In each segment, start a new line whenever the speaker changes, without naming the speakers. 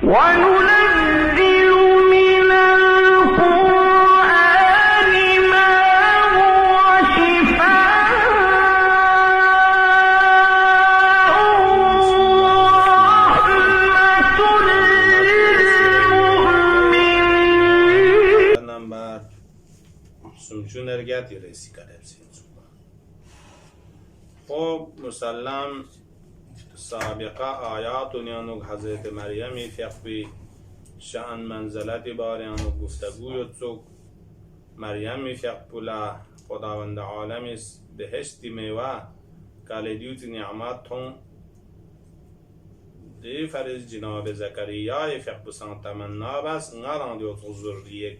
وننزل من القرآن ما هو شفاء ورحمة للمؤمنين.
Number سمچونرگت رسی کرد خب مسلم سابقه آیات نیانوک حضرت مریم فقبی شأن منزلت باریانوک گفتگوی تسوک مریم فقبولا خداوند عالم بهشتی میوه کالدیوت نعمت تون دی فرز جناب زکریای فقبسان تمنا بس نران دیوت ذریه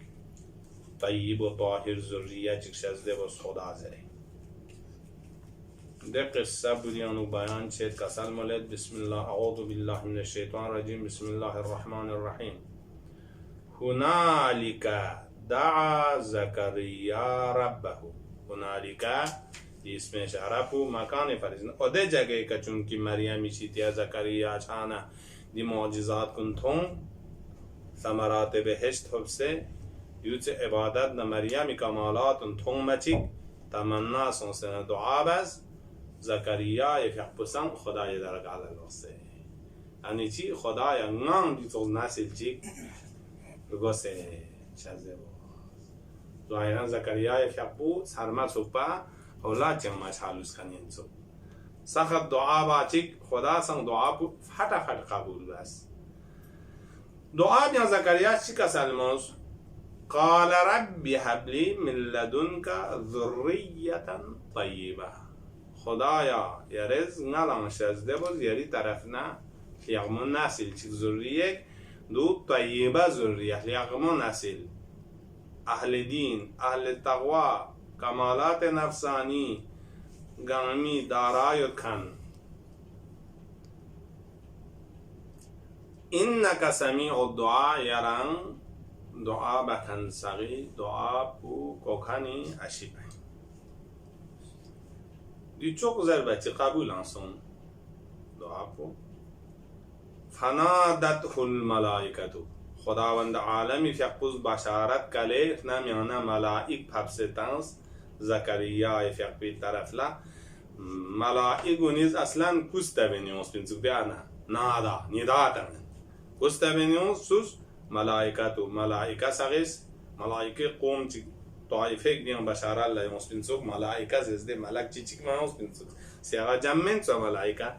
طیب و طاهر ذریه چکش از دی بس خدا زره ده قصه بودیانو بیان چید کسل مولد بسم الله اعوذ بالله من الشیطان الرجیم بسم الله الرحمن الرحیم هنالک دعا زکریا ربه هنالک اسمش عربو مکان فرزن او ده جگه که چونکی مریمی چیتیا زکریا چانه دی معجزات کنتون ثمرات بهشت حبسه یوچ عبادت نا مریمی کمالات تون مچیک تمنا سنسن دعا بز زکریا یفقبسن خدای درگاه لگاسته یعنی چی خدای نام دیتوز نسل چی بگوسه چزه باز ظاهرا زکریا یفقبو سرما سوپا اولاد چنگ ماش حالوس کنین سو سخت دعا با چی خدا سن دعا بو فتا فت قبول بس دعا بیا زکریا چی کسل موز قال رب هب لي من لدنك ذرية طيبة خدایا یا رزق نلان شزده باز یاری طرفنا لیغمون نسل چی ذریه دو طیبه ذریه لیغمون نسل اهل دین اهل تقوی کمالات نفسانی گامی دارای کن انک سمیع الدعا یران دعا بکن سقی دعا بو کوکنی اشیبه دی چوک ضربتی قبول انسان دعا بو فنادته الملائکتو خداوند عالمی فیقبوز بشارت کلی نمیانه ملائک پبستانس زکریا فیقبی طرف لا ملائکو نیز اصلا کسته بینیونس بینسک بیانا نادا نداتا من کسته بینیونس سوس ملائکتو ملائکه سغیس ملائکه قوم چی طائفه بیان بشار الله یوسپینسوک ملائکه زده ملک چی چی ما یوسپینسوک سیاغا جمعن سو ملائکه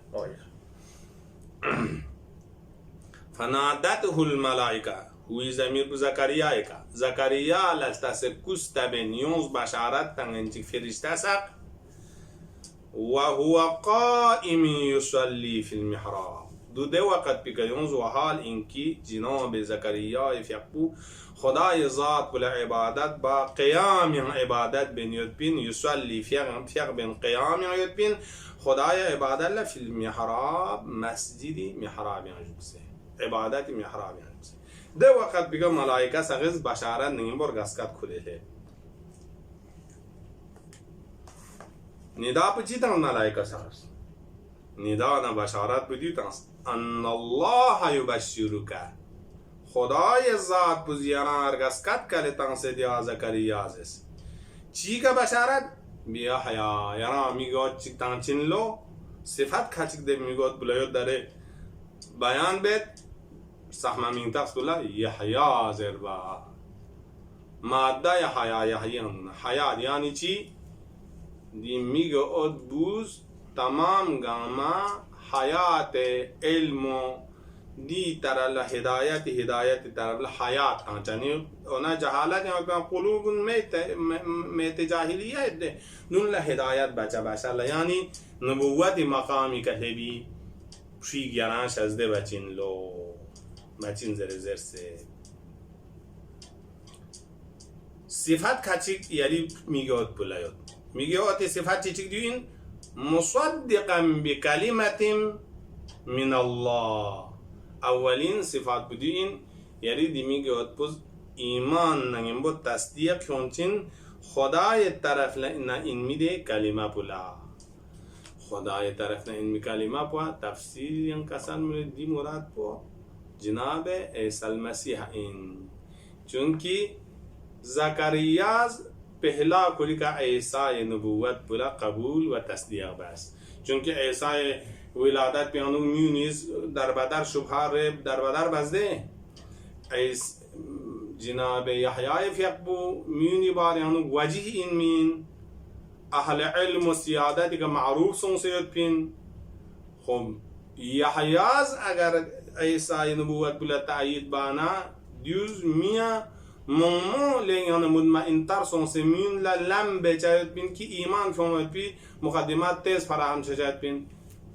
فنادته الملائکه هوی زمیر بو زکریا که زکریا لستاس کسته بینیونس بشارت تنگنچی فرشته سق و هو قائم یصلی فی المحراب دو ده وقت بکیونز و حال اینکی جناب زکریا فیقبو خدای ذات بل عبادت با قیام عبادت بنیاد بین یصلی فیق بین قیام یاد بین خدای عبادت لفی المحراب مسجدی محراب یانجوسه عبادت محراب یانجوسه ده وقت بگم ملائکه سغز بشارت نگیم بار گسکت کلیه ندا پچی تن ملائکه سغز ندا نا بشارت بدی تنس ان الله یبشرک خدای ذات بزیانا ارگسکت کلی تنس دیا زکریا ازس چی که بشارت بیا حیا یرا میگوید چی تنچین لو صفت کچک ده میگوید بلایود داره بیان بید سحمه مینتقس کلا یحیا زربا ماده یحیا حیات یعنی چی دی میگوید بوز تمام گاما حیات علم دی ترال هدایت ترال حیات آنچنی اونا جهالت یا که قلوب میت جاهلیت ده نون لهدایت بچه باشا یعنی نبوت مقامی که بی پشی گرانش از ده بچین لو بچین زر سه صفت کچک یعنی میگوید بلایود میگوید صفت چیچک دیوین مصدقا بكلمة من الله اولین صفات بدین یعنی دیمیگه اتپوز ایمان نگیم بود تصدیق کنچین خدای طرف نه این میده کلمه پولا خدای طرف نه این می کلمه پوا تفسیر ین کسان می دی مراد پوا جناب عیسی المسیح این چونکی زکریاز پہلا کلی کا عیسی نبوت بلا قبول و تصدیق بس چونکه عیسی ولادت پیانو میونیز در بدر شبها ریب در بدر بزده جناب یحیای فیقبو میونی بار یعنو وجه این مین اهل علم و سیادتی که معروف سون سید پین خب یحیاز اگر عیسی نبوت بلا تأیید بانا دیوز میا ممو لیان مطمئن تر سون سے مین لم بچایت پین کی ایمان فهمت پی مقدمات تیز فراهم شجایت پین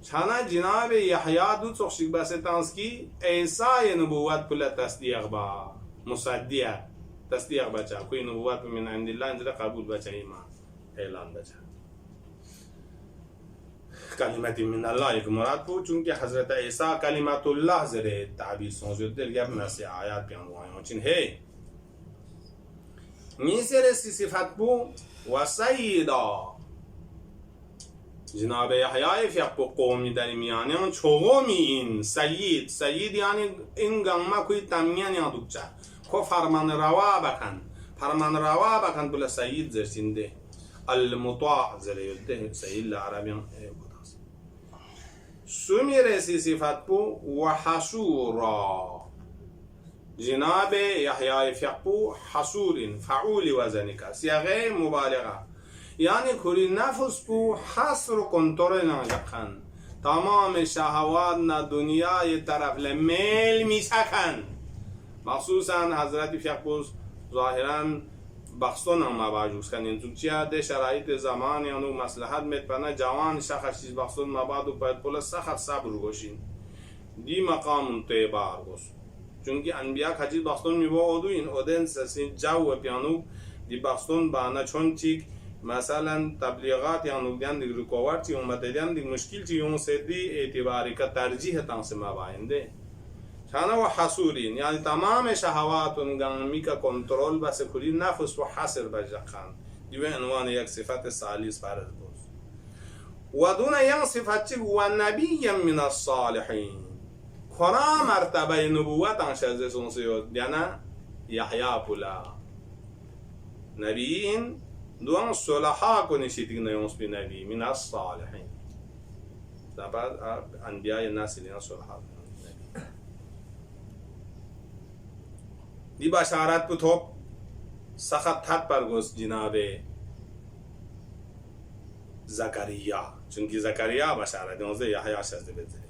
چانا جناب یحیی دو تخشیک بسیتانس کی عیسی نبوت بلا تصدیق با مصدیق تصدیق بچا کوئی نبوت من عند الله انجل قبول بچا ایمان اعلان بچا کلمت من الله یک مراد بود چونکه حضرت عیسی کلمت الله زره تعبیر سنجد دل گب نسی آیات پیان وایان چین هی میسر سی صفت بو و سیدا جناب یحیی فیقبو قومی در میانیان چوغومی این سید یعنی این گمه کوی تمیان یا دوچه کو فرمان روا بکن بلا سید زرسینده المطاع زلیده سید لعربیان سمیر سی صفت بو و حسورا جناب یحیی فیقبو حسور فعول وزنکا سیاغه مبالغه یعنی کلی نفس بو حصر و کنترل نجقن تمام شهوات نا دنیای طرف لمیل میسکن مخصوصا حضرت فیقبوس ظاهرا بخصون هم مباجوز کنین تو چیا ده شرایط زمان یعنی مصلحت میتپنه جوان شخص چیز بخصون مباد و باید پول سخت صبر گوشین دی مقام طیبار گوش چونکه انبیا خجیز بخصون میبودو این اودن سسین جو پیانو دی بخصون بانا چون چیک مثلا تبلیغات یا نگدن دیگر رکوات چی اومده دیگر مشکل چی اون سدی اعتباری که ترجیح تنسیم باینده چانه و حصورین یعنی تمام شهوات و نگامی که کنترل بس کلی نفس و حصر بجقان دیو عنوان یک صفت سالیس فرض بود و دون یک صفت چی و نبی من الصالحین خورا مرتبه نبوت انشازه سنسیود یعنی یحیی پولا نبیین دوان صلحا کو نشیدگ نیونس بی نبی من الصالحین بعد انبیاء الناس لینا صلحا دی بشارت بتوب سخت تحت پر گوست جناب زکریا چونکه زکریا بشارت دیونزه یحیی شازده بزره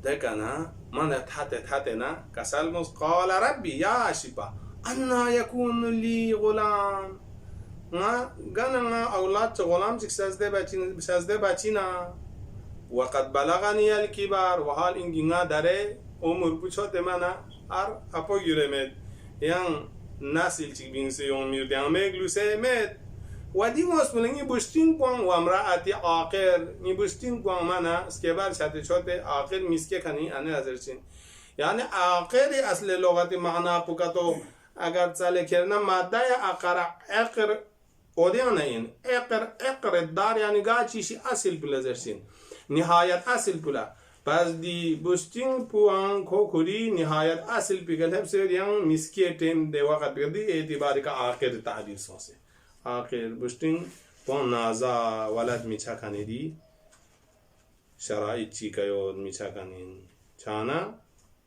دیکھا نا من تحت نا کسل موز قال ربی یا شپا انا یکون لی غلام گنا اولاد چه غلام چه سازده بچینا وقد بلغنی الکبار و حال اینگینا داره عمر پوچھوتے منا اپو گیرمید یان نسل چی بینسی یون میردیان میگلوسه مید و دی مسئولنگی بشتین پوان و امرأتی آقر نی بشتین پوان منا اسکه بار شده چوته آقر میسکه کنی انه ازرچین یعنی آقری اصل لغت معنا پوکتو اگر چاله کرنا ماده اقر اودیان این اقر دار یعنی گا چیشی اصل پلزرسین نهایت اصل پلا پس دی بستین پوان کو کلی نهایت اصل پیگل هب سر یان مسکی ٹیم دی وقت پیگل دی اعتباری کا آخر تعبیر سوسه آخر بستین پوان نازا ولد میچا کنی دی شرایط چی کیود میچا کنین چانا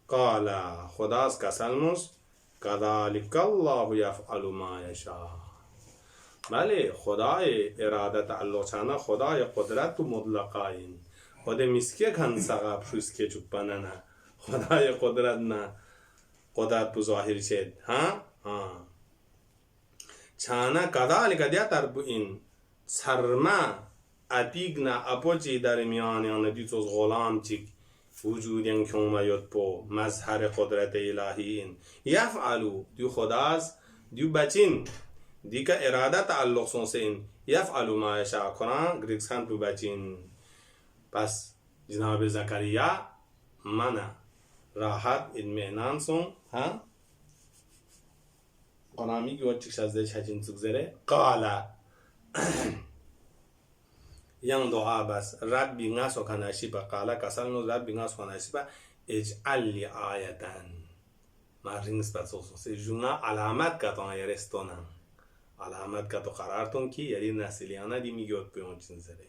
قالا خداس کسلموس کذالک الله یفعل ما یشاء بله خدای اراده تعلق چانا خدای قدرت و مطلقاین خود مسکه کن سقاب شوسکه چوب بنانا خدای قدرت نه قدرت تو ظاهر شد ها چانا کذالک دیا تربو این سرما اتیگنا اپوچی در میان یعنی دیتوز غلام چیک وجود ین کم یاد پو مظهر قدرت الهی این یفعلو دیو خداست دیو بچین دیگه اراده تعلق سونسه این یفعلو ما یشاء قرآن گریکس خان تو بچین پس جناب زکریا منا راحت اطمینان سون ها قرآن میگه وقت چیکش از دلش هجین سوگذره قالا yang doa bas rabbi ngaso kana shiba qala kasal no rabbi ngaso kana shiba اجعل لی آیتن مارین نسبت سوسوسی جونا علامت کتان یرستونن علامت کتو قرارتون کی یری نسلیانا دی میگوت پیون چنزره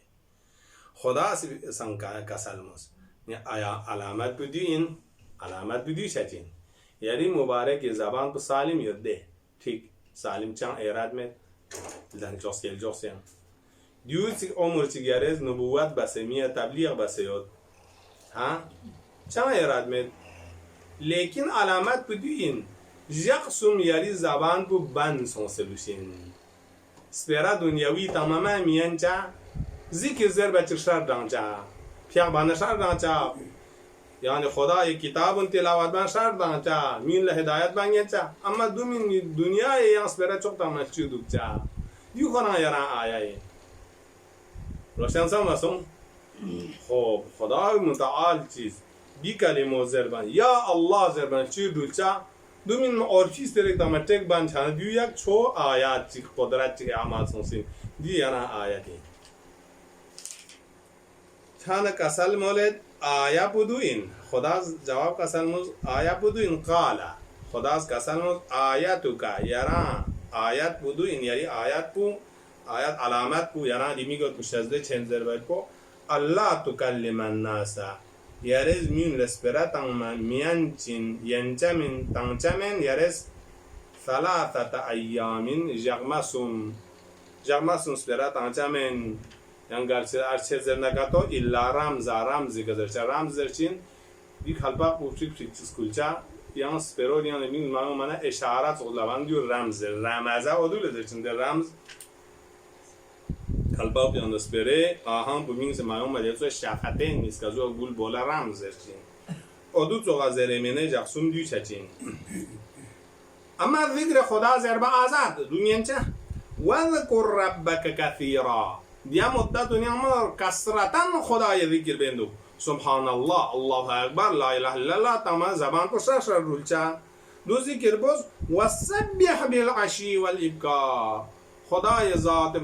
خدا سن کسلموس آیا علامت بدوین علامت بدوی چچین یعنی مبارک زبان تو سالم یده ठीक salim çan erad med lan jos gel jos yan diyor ki umur tigarez nubuvat basemiye tebliğ basıyot ha çan erad med lekin alamat bu din jaksum yari zaban bu ban son solution spera dünyavi tamamen miyanca zikir zerbe çırşar danca piyak banışar danca yani خدای کتابون تلاوت بان شرط دانچا مین له هدایت بانگچا اما دو مین دنیای یاس برا چوک تا مسجد دوچا دیو خنا یرا آیای روشن سم واسون خب خدای متعال چیز بی کلمه زربان یا الله زربان چی دوچا دو مین اورچیز ترک تا متک بان چان دیو یک چو آیات چی قدرت چی اعمال سنسی دی یرا آیاتی چان کسل مولد آیا بدوین خدا جواب کسلموز آیا بدوین قالا خدا کسلموز آیاتو کا یران آیات بدوین یعنی آیات پو آیات علامت پو یران دیمیگو تشزده چنزر باید پو الله تکلم الناس یرز مین لسپرا تنگ میان چین ینچمین تنگچمین یرز ثلاثة ایامین جغمسون سپرا تنگچمین yani arşezer nagato illa ramzi gazerçe ramzerçin bir kalpak bu çift skulça yani spero yani min mana işaret olavan diyor ramaza odul ederçinde ramz kalpak yani spere aham bu min zaman maliyeto şafaten iskazo gul bola ramzerçin odul to gazeremene jaksum diyor çeçin ama zikr Xuda zerba azad dünyanca ve zkur rabbaka kathira دیا مدت دنیا ما کسرتاً خدای ذکر بندو سبحان الله الله اکبر لا اله الا الله تمام زبان تو سر رولچا دو ذکر باز وسبح بالعشی والابکار خدای ذات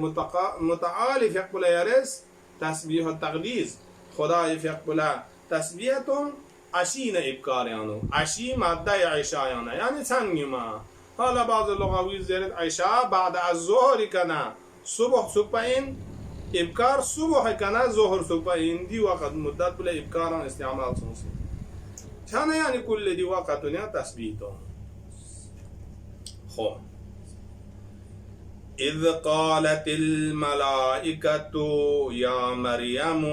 متعال فیقبل یرس تسبیح و تقدیس خدای فیقبل تسبیحتون عشین ابکار یانو عشی ماده عشا یعنی سنگی ما حالا بعض لغوی زیرت عشا بعد از ظهر کنه صبح این ابکار صبح کنه ظهر صبح این دی وقت مدت بله ابکاران استعمال سنسی چانه یعنی کل دی وقت دنیا تسبیح تو خب اذ قالت الملائکة یا مریم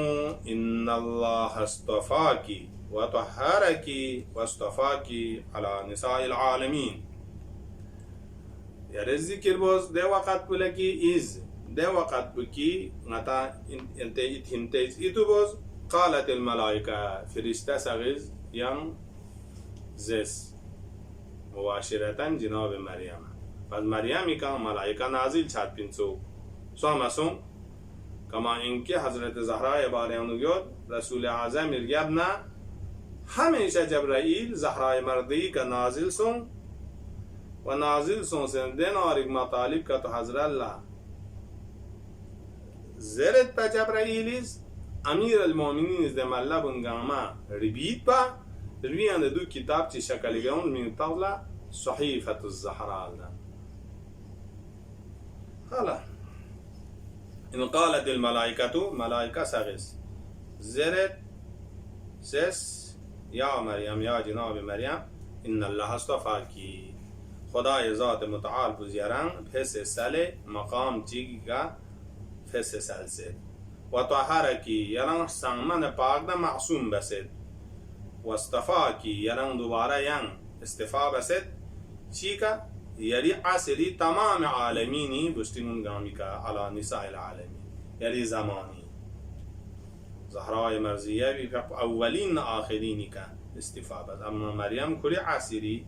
ان الله اصطفاکی و طهرکی و اصطفاکی على نساء العالمین یعنی ذکر باز دی وقت بله کی از ده وقت بکی نتا انتهیت ایتو باز قالت الملائکه فرشته سغز یم زس مباشرتا جناب مریم پس مریمی که ملائکه نازل چاد پینسو سوامسون کما اینکه حضرت زهرا باریانو گید رسول اعظم ارگب نه همیشه جبرائیل زهرا مردی که نازل سون و نازل سون سندن آرگ مطالب که تو حضرت الله زرت تا جبرائیلیز امیر المؤمنین از دمالله بنگاما ربیت با رویان دو کتاب چی شکل گون من طولا صحیفة الزهراء حالا ان قالت الملائکة ملائکه سغس زرت سس یا مریم یا جناب مریم ان الله اصطفاکی خدای ذات متعال بزیران پس سال مقام چیگا فس سلسل و طهرکی یران سنگمن پاک دا معصوم بسد و استفاکی یران دوباره ین استفا بسد چی که یری عصری تمام عالمینی بشتیمون گامی که علا نساء العالمین یری زمانی زهرای مرزیه بی اولین آخرینی که استفا بس اما مریم کلی عصری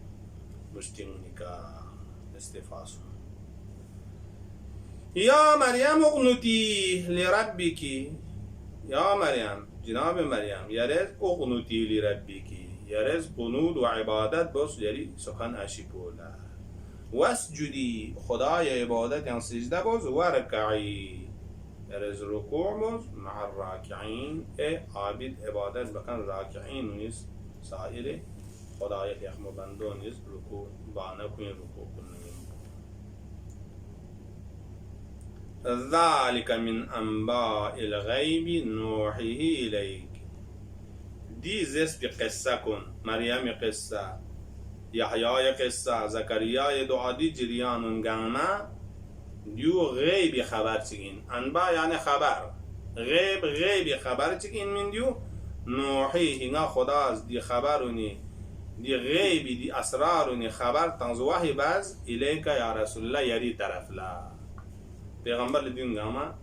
بشتیمونی که استفا سو یا مریم اقنتی لربکی یا مریم جناب مریم یرز اقنتی لربکی یرز قنود و عبادت بس یری سخن اشی بولا واسجدی خدای عبادت یان سجده بس و رکعی یرز رکوع بس مع الراکعین عابد عبادت بکن راکعین نیست سایر خدای یخم بندو نیز رکوع با نکنی رکوع کنیم. ذلك من انباء الغیب نوحیه الیک. دیزس بی قصه کن، مریم قصه، یحیای قصه، زکریای دعا دی جریانون گنگنا دیو غیبی خبر چگین. انبا یعنی خبر، غیبی خبر چگین من دیو نوحی هنگا خدا از دی خبرونی دی غیبی دی اسرارونی خبر تنز وحی باز الیکا یا رسول الله یری طرف لا پیغمبر لدیون گاما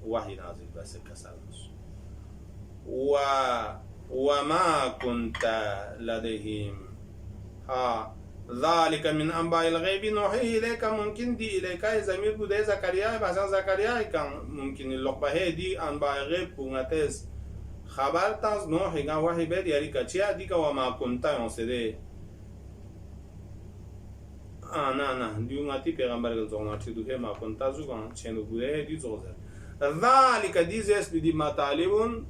وحی نازل بس کسر وما كنت لديهم ذلك من انباء الغيب نوحيه اليك. ممكن دي اليك زمير بوده زكريا مثلا زكريا كان ممكن اللقبه دي انباء غيب بونتس خبر تاز نوحي گا وحي بيد ياري كچيا دي کا وما كنت ينسده انا ديو ngati پیغمبر گل زونا چي دوه ما كنت زوغان چنو بوده دي زوزه ذلك دي زس بدي مطالبون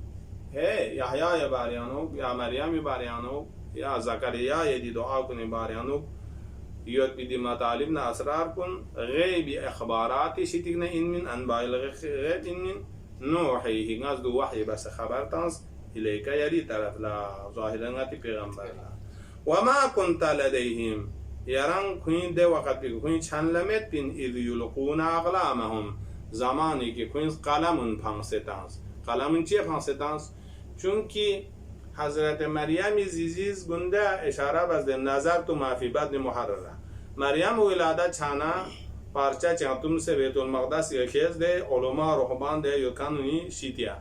ہے یحیی باریانو یا مریم باریانو یا زکریا یدی دعا کنی باریانو یوت بیدی مطالب نا اسرار کن غیبی اخباراتی شتیگ نا این من انباء الغیب این من نوحیه ناز دو وحی بس خبر تانس الیکا یری طرف لا ظاهرنگاتی پیغمبر لا وما کنت لدیهم یران کوین ده وقت بگو کوین چند لمت بین اذ یلقون اقلامهم زمانی که کوین قلمون پانستانس. قلمون چیه پانستانس؟ چونکی حضرت مریم زیزیز گنده اشاره بزده نظر تو معفی بدن محرره. مریم ولادت چانا پارچه چانتون سے بیت المقدس یکیز ده علماء رهبان ده یکانونی شیتیا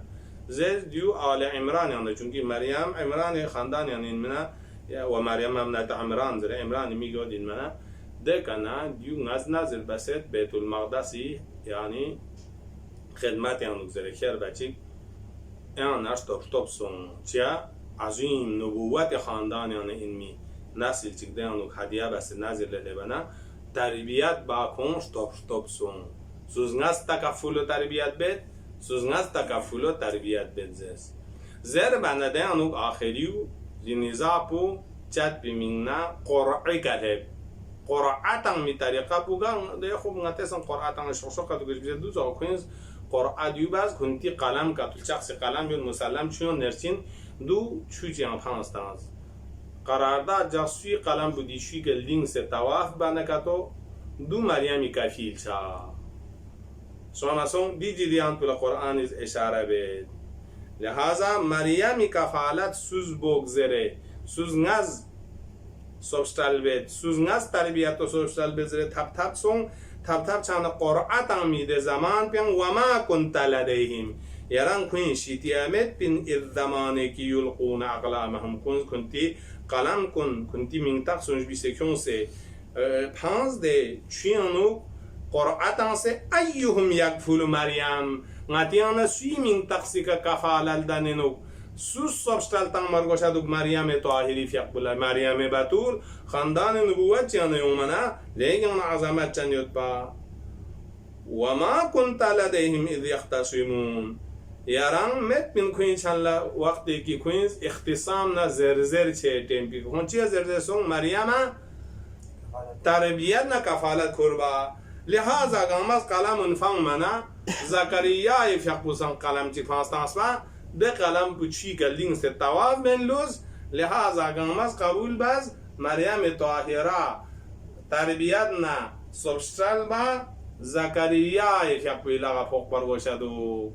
زید دیو آل عمران یعنی چونکی مریم عمران خاندان یعنی منه و مریم ابنت عمران زره عمران میگه دین منه ده کنا دیو نزل بسید بیت المقدسی یعنی خدمت یعنی زره خیر بچی این اشتاب سون چیا عظیم نبوت خاندان یعنی اینمی نسل چیک دیانو هدیه بس نزل لبنا تربیت با کن اشتاب سون سوزناس تکفل و تربیت بد سوزناس تکفل و تربیت بد زر بنده دیانو آخریو زنیزاپو چت بمیننا قرعی که قرعتان می طریقه بگم ده خوب نتیسن قرعتان شخصا کدو گوش بیشتر دوز آقاینز قرعه دیو باز کنتی قلم کتول شخص قلم بیون مسلم چون نرسین دو چوچی هم پانستانز قرارداد جاسوی قلم بودیشوی که لینک سے تواف بانده کتو دو مریمی کفیل چا سوانسون بی جدیان پل قرآن از اشاره بید لحاظا مریمی کفالت سوز بگذره سوز نز سوشتال بید سوز نز تربیت و سوشتال بذره تب سون تب چند قرآت هم میده زمان پیان وما کنت لدیهم یران کوین شیطیامت بین از زمانی که یلقون اقلامهم کنتی قلم کنتی منطق سونج بیسکیون سے پانز ده چیانو قرآتان سے ایهم یکفول مریم غتیانا سوی منطق سیکا کفالل دننو سوس سبشتال تن مرگوشادوک مریم طاهری فیقبولا مریم بطول خاندان نبوت چیانو یومنا لیکن عظمت چنیوت با وما کنت لدیهم اذ یختصمون یاران مت بین کوین چند وقتی که کوین اختصام نه زرزر چه تیمپی کن چیه زرزر سون مریم تربیت نه کفالت کربا لحاظا گامز قلم انفان منا زکریای فیقبوسان قلم چی فانستانسوا ده قلم پوچی که لینک سے تواف بین لوز لحاظا گامز قبول باز مریم طاهره تربیت نه سبشتال با زکریای فیقبوی لغا فوق پرگوشدو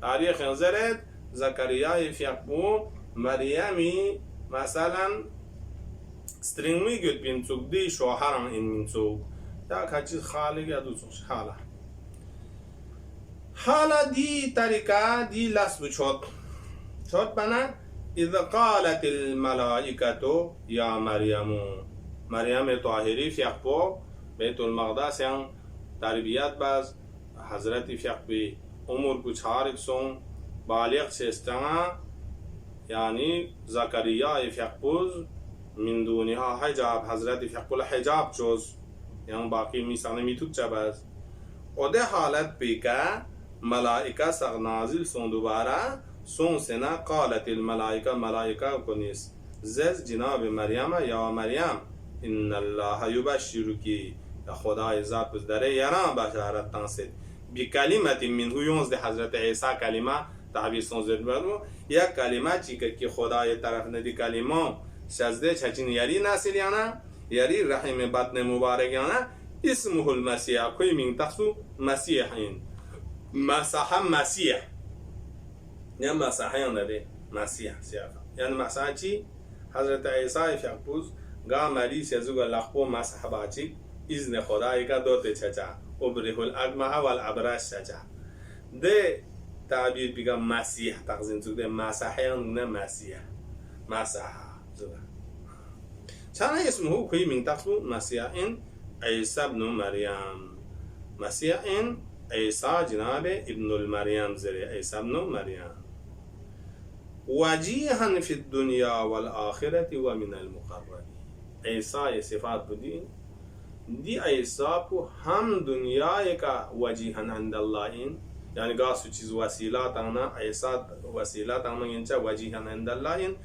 تاریخ انزرد زکریای فیقبو مریمی مثلا سترینگوی گد بین چوک دی شوهران این من چوک یا کچیز خالی یا دو چوش حالا دی طریقه دی لسب چوت بنا اذ قالت الملائکتو یا مریم طاهری فیقبو بیت المقدس یان تربیت باز حضرت فیقبی امور پوچھارک سون بالغ شستنا یعنی زکریای فیقبوز من دونها حجاب حضرت فیقبول حجاب چوز یعنی باقی میسانه میتوک چباز او ده حالت پیکا ملائکه سغ نازل سون دوباره سون سنا قالت الملائکه ملائکه کنیس زز جناب مریم یا مریم ان الله یبشرکی خدای ذات بزدره یرا بشارت تنسید بی کلمت منه یونز حضرت عیسی کلمه تعبیر سنزد بردم یک کلمه چی که خدای طرف ندی کلمه سجده چچین یاری ناسیل یا نه یاری رحم بطن مبارک یا نه اسمه المسیح کوئی من تخصو مسیح این مسیح مسیح یا مسیح یا نده مسیح سیافا یعنی مسیح چی حضرت عیسی فیقبوز گا مریض یزوگ لخبو مسیح باچی اذن خدای کا دوتے چچا ابره الاکمه والابرش چچا ده تعبیر بگا مسیح تقزیم زوده مسیح یا نه مسیح مسیح زوده چانه اسمه کوئی من تخصو مسیح این عیسی ابن مریم مسیح این عیسی جناب ابن المریم زره عیسی ابن مریم وجیها فی الدنیا والآخرة و من المقربین عیسی صفات بودی دی عیسی کو هم دنیا کا وجیها عند الله این یعنی گاسو چیز وسیلات انا عیسی وسیلات انا اینچا وجیها عند الله این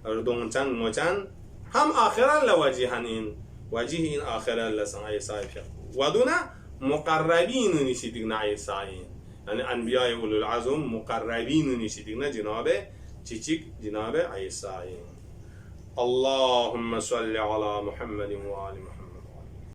ردونچن موچن هم آخرا لوجیها این وجیه این آخرا لسان عیسی فیق ودونا مقربین نشیدگنا عیسی یعنی انبیاء اولو العظم مقربین نشیدگنا جناب چیچک جناب عیسی اللهم صل على محمد و آل محمد